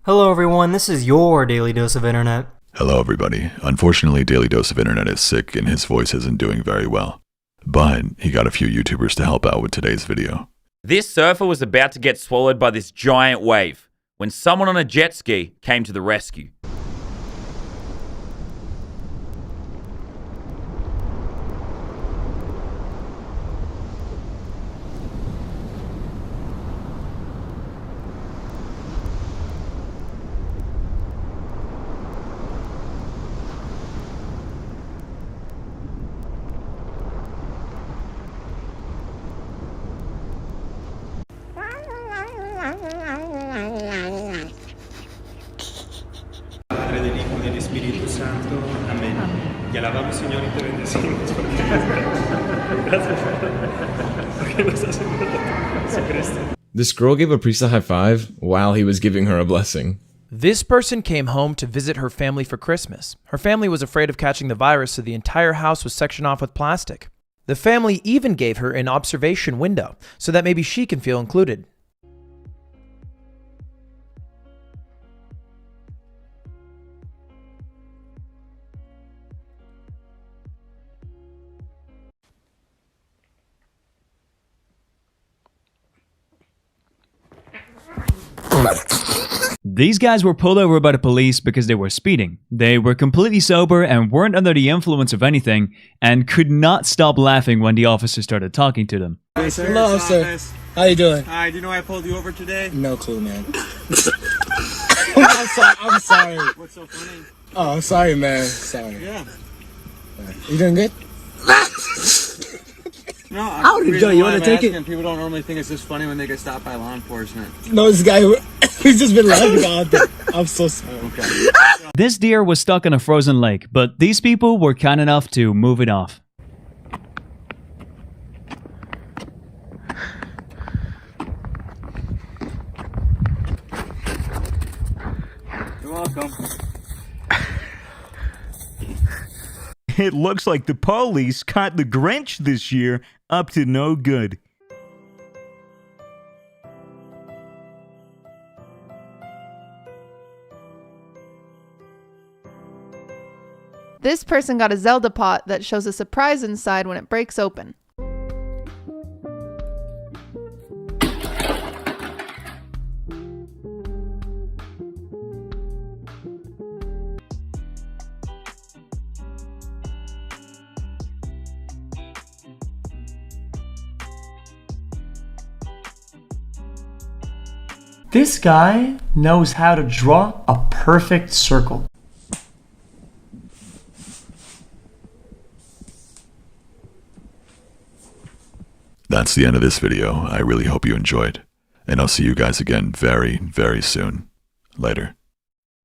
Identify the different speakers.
Speaker 1: Hello everyone, this is your Daily Dose of Internet.
Speaker 2: Hello everybody. Unfortunately, Daily Dose of Internet is sick and his voice isn't doing very well. But he got a few YouTubers to help out with today's video.
Speaker 3: This surfer was about to get swallowed by this giant wave when someone on a jet ski came to the rescue.
Speaker 4: Padre, del Hijo y del Espíritu Santo. Amén. Y alabamos, Señor, y te bendecimos. Gracias. Porque nos has enviado a Jesucristo.
Speaker 5: This girl gave a priest a high five while he was giving her a blessing.
Speaker 6: This person came home to visit her family for Christmas. Her family was afraid of catching the virus, so the entire house was sectioned off with plastic. The family even gave her an observation window so that maybe she can feel included.
Speaker 7: These guys were pulled over by the police because they were speeding. They were completely sober and weren't under the influence of anything and could not stop laughing when the officer started talking to them.
Speaker 4: Hey, sir.
Speaker 8: Hello, sir. How you doing?
Speaker 4: Hi, do you know why I pulled you over today?
Speaker 8: No clue, man. I'm sorry.
Speaker 4: What's so funny?
Speaker 8: Oh, I'm sorry, man. Sorry.
Speaker 4: Yeah.
Speaker 8: You doing good?
Speaker 4: No,
Speaker 8: How did you do? You wanna take it?
Speaker 4: People don't normally think it's just funny when they get stopped by law enforcement.
Speaker 8: No, this guy, he's just been laughing all day. I'm so sorry.
Speaker 4: Okay.
Speaker 7: This deer was stuck in a frozen lake, but these people were kind enough to move it off.
Speaker 4: You're welcome.
Speaker 9: It looks like the police caught the Grinch this year up to no good.
Speaker 10: This person got a Zelda pot that shows a surprise inside when it breaks open.
Speaker 1: This guy knows how to draw a perfect circle.
Speaker 2: That's the end of this video. I really hope you enjoyed. And I'll see you guys again very, very soon. Later.